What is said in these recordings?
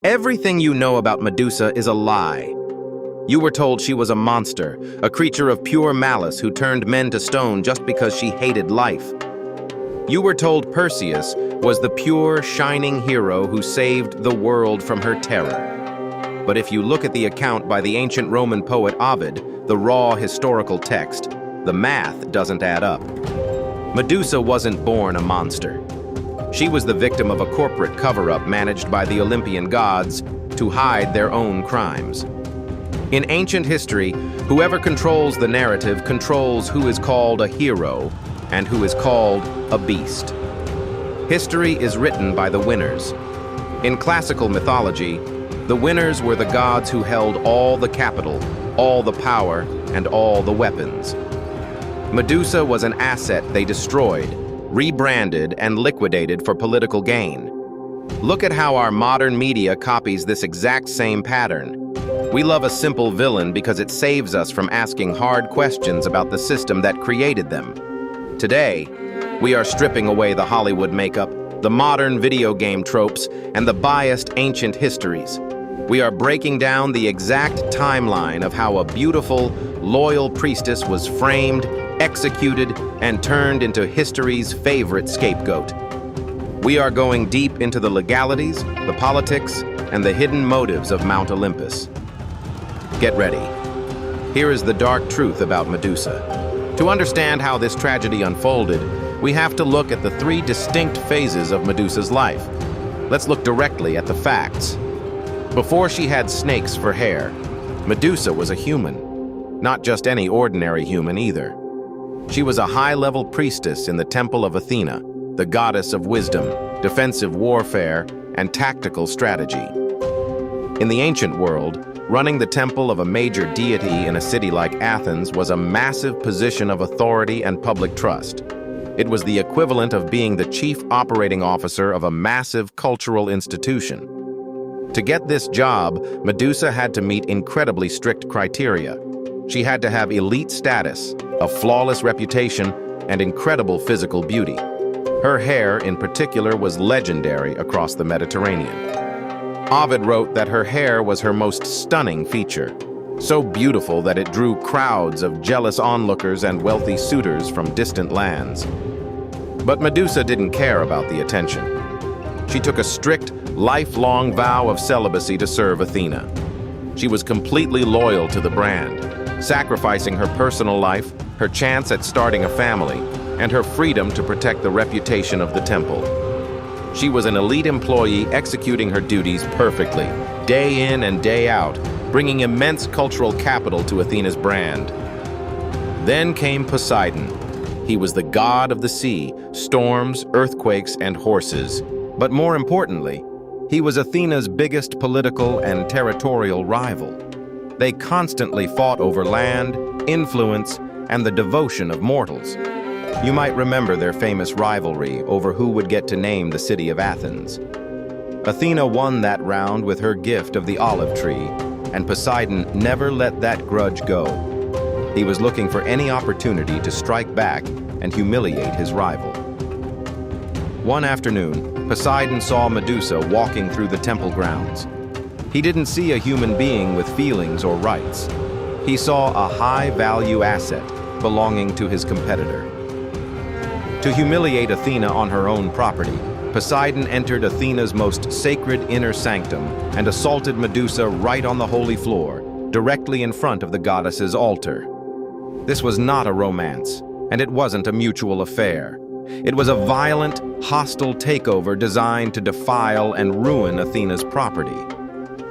Everything you know about Medusa is a lie. You were told she was a monster, a creature of pure malice who turned men to stone just because she hated life. You were told Perseus was the pure, shining hero who saved the world from her terror. But if you look at the account by the ancient Roman poet Ovid, the raw historical text, the math doesn't add up. Medusa wasn't born a monster. She was the victim of a corporate cover-up managed by the Olympian gods to hide their own crimes. In ancient history, whoever controls the narrative controls who is called a hero and who is called a beast. History is written by the winners. In classical mythology, the winners were the gods who held all the capital, all the power, and all the weapons. Medusa was an asset they destroyed, rebranded, and liquidated for political gain. Look at how our modern media copies this exact same pattern. We love a simple villain because it saves us from asking hard questions about the system that created them. Today, we are stripping away the Hollywood makeup, the modern video game tropes, and the biased ancient histories. We are breaking down the exact timeline of how a beautiful, loyal priestess was framed, executed, and turned into history's favorite scapegoat. We are going deep into the legalities, the politics, and the hidden motives of Mount Olympus. Get ready. Here is the dark truth about Medusa. To understand how this tragedy unfolded, we have to look at the three distinct phases of Medusa's life. Let's look directly at the facts. Before she had snakes for hair, Medusa was a human. Not just any ordinary human either. She was a high-level priestess in the temple of Athena, the goddess of wisdom, defensive warfare, and tactical strategy. In the ancient world, running the temple of a major deity in a city like Athens was a massive position of authority and public trust. It was the equivalent of being the chief operating officer of a massive cultural institution. To get this job, Medusa had to meet incredibly strict criteria. She had to have elite status, a flawless reputation, and incredible physical beauty. Her hair, in particular, was legendary across the Mediterranean. Ovid wrote that her hair was her most stunning feature, so beautiful that it drew crowds of jealous onlookers and wealthy suitors from distant lands. But Medusa didn't care about the attention. She took a strict, lifelong vow of celibacy to serve Athena. She was completely loyal to the brand, sacrificing her personal life, her chance at starting a family, and her freedom to protect the reputation of the temple. She was an elite employee executing her duties perfectly, day in and day out, bringing immense cultural capital to Athena's brand. Then came Poseidon. He was the god of the sea, storms, earthquakes, and horses. But more importantly, he was Athena's biggest political and territorial rival. They constantly fought over land, influence, and the devotion of mortals. You might remember their famous rivalry over who would get to name the city of Athens. Athena won that round with her gift of the olive tree, and Poseidon never let that grudge go. He was looking for any opportunity to strike back and humiliate his rival. One afternoon, Poseidon saw Medusa walking through the temple grounds. He didn't see a human being with feelings or rights. He saw a high-value asset belonging to his competitor. To humiliate Athena on her own property, Poseidon entered Athena's most sacred inner sanctum and assaulted Medusa right on the holy floor, directly in front of the goddess's altar. This was not a romance, and it wasn't a mutual affair. It was a violent, hostile takeover designed to defile and ruin Athena's property.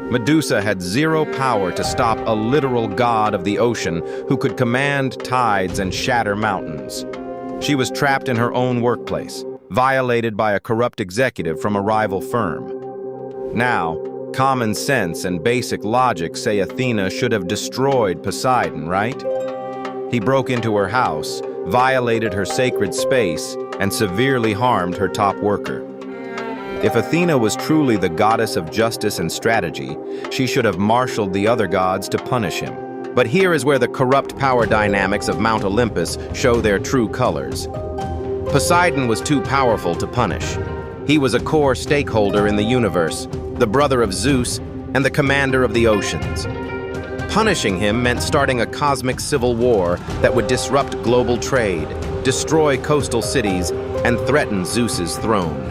Medusa had zero power to stop a literal god of the ocean who could command tides and shatter mountains. She was trapped in her own workplace, violated by a corrupt executive from a rival firm. Now, common sense and basic logic say Athena should have destroyed Poseidon, right? He broke into her house, violated her sacred space, and severely harmed her top worker. If Athena was truly the goddess of justice and strategy, she should have marshaled the other gods to punish him. But here is where the corrupt power dynamics of Mount Olympus show their true colors. Poseidon was too powerful to punish. He was a core stakeholder in the universe, the brother of Zeus, and the commander of the oceans. Punishing him meant starting a cosmic civil war that would disrupt global trade, destroy coastal cities, and threaten Zeus's throne.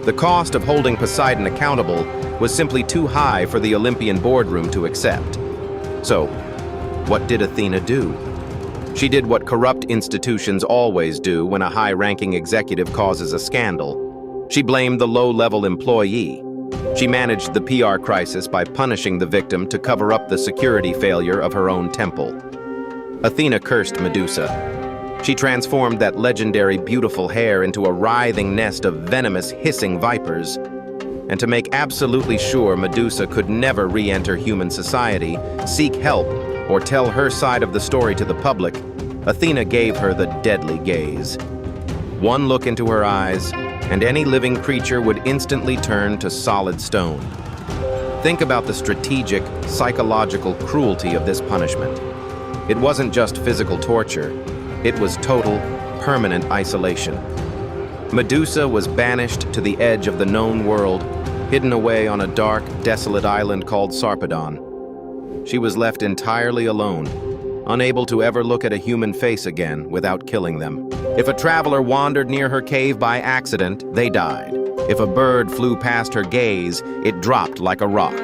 The cost of holding Poseidon accountable was simply too high for the Olympian boardroom to accept. So, what did Athena do? She did what corrupt institutions always do when a high-ranking executive causes a scandal. She blamed the low-level employee. She managed the PR crisis by punishing the victim to cover up the security failure of her own temple. Athena cursed Medusa. She transformed that legendary beautiful hair into a writhing nest of venomous, hissing vipers. And to make absolutely sure Medusa could never re-enter human society, seek help, or tell her side of the story to the public, Athena gave her the deadly gaze. One look into her eyes, and any living creature would instantly turn to solid stone. Think about the strategic, psychological cruelty of this punishment. It wasn't just physical torture, it was total, permanent isolation. Medusa was banished to the edge of the known world, hidden away on a dark, desolate island called Sarpedon. She was left entirely alone, unable to ever look at a human face again without killing them. If a traveler wandered near her cave by accident, they died. If a bird flew past her gaze, it dropped like a rock.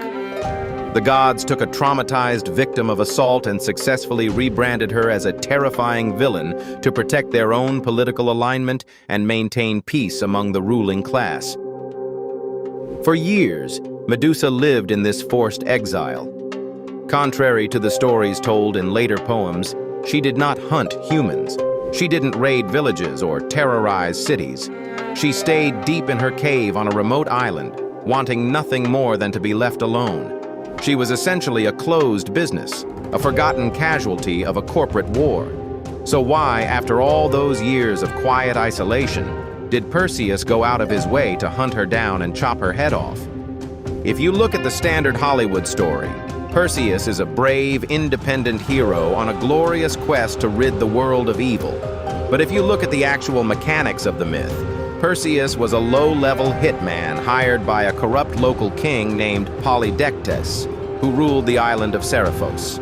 The gods took a traumatized victim of assault and successfully rebranded her as a terrifying villain to protect their own political alignment and maintain peace among the ruling class. For years, Medusa lived in this forced exile. Contrary to the stories told in later poems, she did not hunt humans. She didn't raid villages or terrorize cities. She stayed deep in her cave on a remote island, wanting nothing more than to be left alone. She was essentially a closed business, a forgotten casualty of a corporate war. So why, after all those years of quiet isolation, did Perseus go out of his way to hunt her down and chop her head off? If you look at the standard Hollywood story, Perseus is a brave, independent hero on a glorious quest to rid the world of evil. But if you look at the actual mechanics of the myth, Perseus was a low-level hitman hired by a corrupt local king named Polydectes, who ruled the island of Seriphos.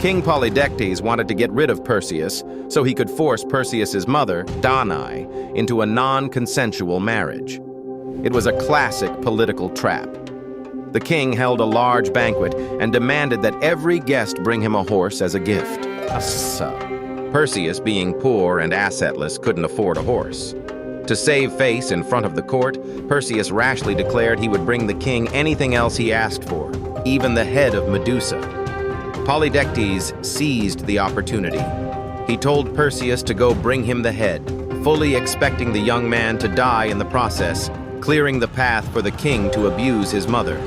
King Polydectes wanted to get rid of Perseus so he could force Perseus's mother, Danae, into a non-consensual marriage. It was a classic political trap. The king held a large banquet and demanded that every guest bring him a horse as a gift. Perseus, being poor and assetless, couldn't afford a horse. To save face in front of the court, Perseus rashly declared he would bring the king anything else he asked for, even the head of Medusa. Polydectes seized the opportunity. He told Perseus to go bring him the head, fully expecting the young man to die in the process, clearing the path for the king to abuse his mother.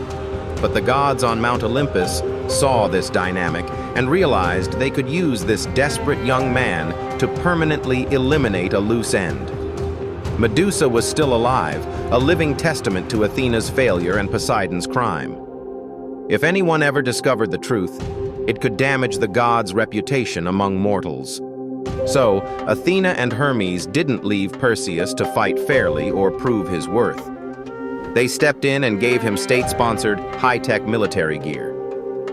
But the gods on Mount Olympus saw this dynamic and realized they could use this desperate young man to permanently eliminate a loose end. Medusa was still alive, a living testament to Athena's failure and Poseidon's crime. If anyone ever discovered the truth, it could damage the gods' reputation among mortals. So, Athena and Hermes didn't leave Perseus to fight fairly or prove his worth. They stepped in and gave him state-sponsored, high-tech military gear.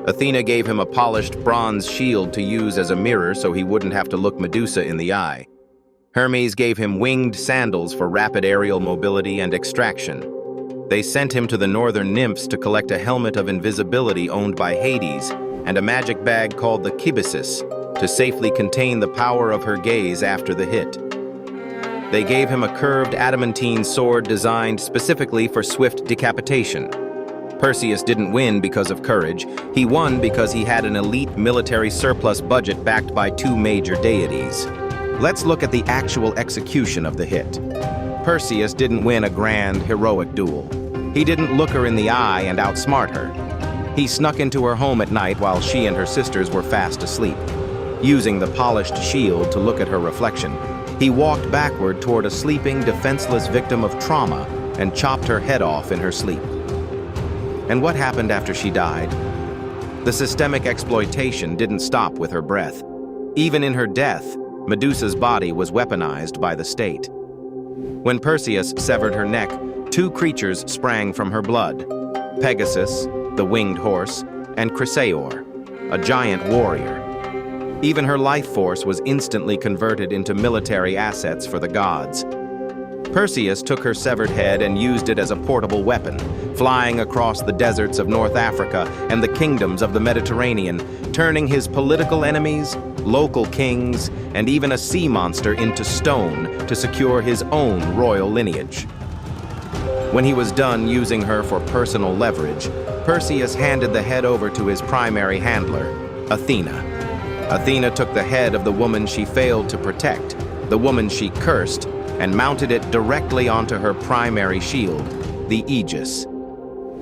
Athena gave him a polished bronze shield to use as a mirror so he wouldn't have to look Medusa in the eye. Hermes gave him winged sandals for rapid aerial mobility and extraction. They sent him to the northern nymphs to collect a helmet of invisibility owned by Hades and a magic bag called the Pegasus to safely contain the power of her gaze after the hit. They gave him a curved adamantine sword designed specifically for swift decapitation. Perseus didn't win because of courage. He won because he had an elite military surplus budget backed by two major deities. Let's look at the actual execution of the hit. Perseus didn't win a grand, heroic duel. He didn't look her in the eye and outsmart her. He snuck into her home at night while she and her sisters were fast asleep. Using the polished shield to look at her reflection, he walked backward toward a sleeping, defenseless victim of trauma and chopped her head off in her sleep. And what happened after she died? The systemic exploitation didn't stop with her breath. Even in her death, Medusa's body was weaponized by the state. When Perseus severed her neck, two creatures sprang from her blood, Pegasus, the winged horse, and Chrysaor, a giant warrior. Even her life force was instantly converted into military assets for the gods. Perseus took her severed head and used it as a portable weapon, flying across the deserts of North Africa and the kingdoms of the Mediterranean, turning his political enemies, local kings, and even a sea monster into stone to secure his own royal lineage. When he was done using her for personal leverage, Perseus handed the head over to his primary handler, Athena. Athena took the head of the woman she failed to protect, the woman she cursed, and mounted it directly onto her primary shield, the Aegis.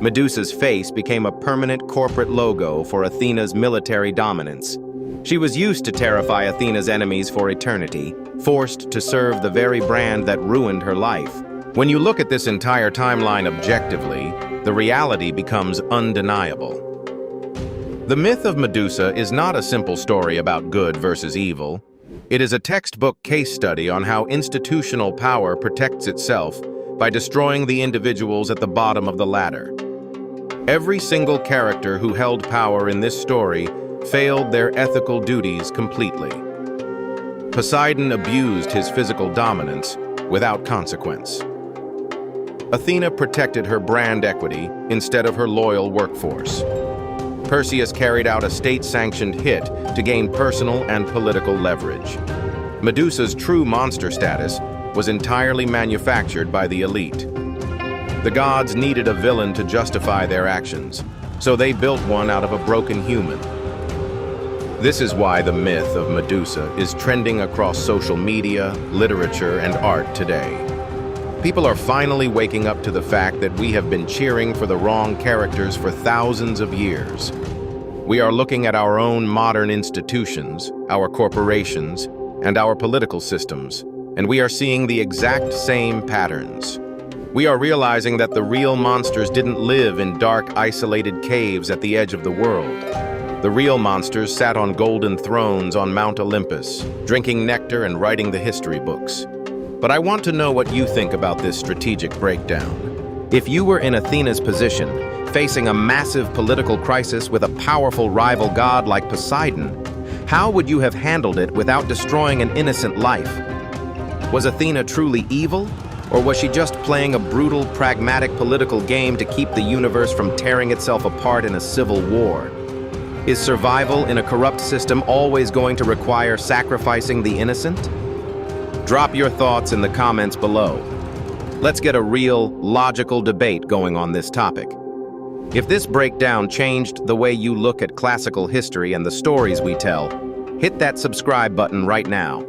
Medusa's face became a permanent corporate logo for Athena's military dominance. She was used to terrify Athena's enemies for eternity, forced to serve the very brand that ruined her life. When you look at this entire timeline objectively, the reality becomes undeniable. The myth of Medusa is not a simple story about good versus evil. It is a textbook case study on how institutional power protects itself by destroying the individuals at the bottom of the ladder. Every single character who held power in this story failed their ethical duties completely. Poseidon abused his physical dominance without consequence. Athena protected her brand equity instead of her loyal workforce. Perseus carried out a state-sanctioned hit to gain personal and political leverage. Medusa's true monster status was entirely manufactured by the elite. The gods needed a villain to justify their actions, so they built one out of a broken human. This is why the myth of Medusa is trending across social media, literature, and art today. People are finally waking up to the fact that we have been cheering for the wrong characters for thousands of years. We are looking at our own modern institutions, our corporations, and our political systems, and we are seeing the exact same patterns. We are realizing that the real monsters didn't live in dark, isolated caves at the edge of the world. The real monsters sat on golden thrones on Mount Olympus, drinking nectar and writing the history books. But I want to know what you think about this strategic breakdown. If you were in Athena's position, facing a massive political crisis with a powerful rival god like Poseidon, how would you have handled it without destroying an innocent life? Was Athena truly evil, or was she just playing a brutal, pragmatic political game to keep the universe from tearing itself apart in a civil war? Is survival in a corrupt system always going to require sacrificing the innocent? Drop your thoughts in the comments below. Let's get a real, logical debate going on this topic. If this breakdown changed the way you look at classical history and the stories we tell, hit that subscribe button right now.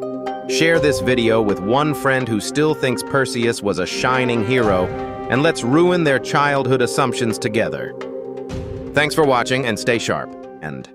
Share this video with one friend who still thinks Perseus was a shining hero, and let's ruin their childhood assumptions together. Thanks for watching and stay sharp. End.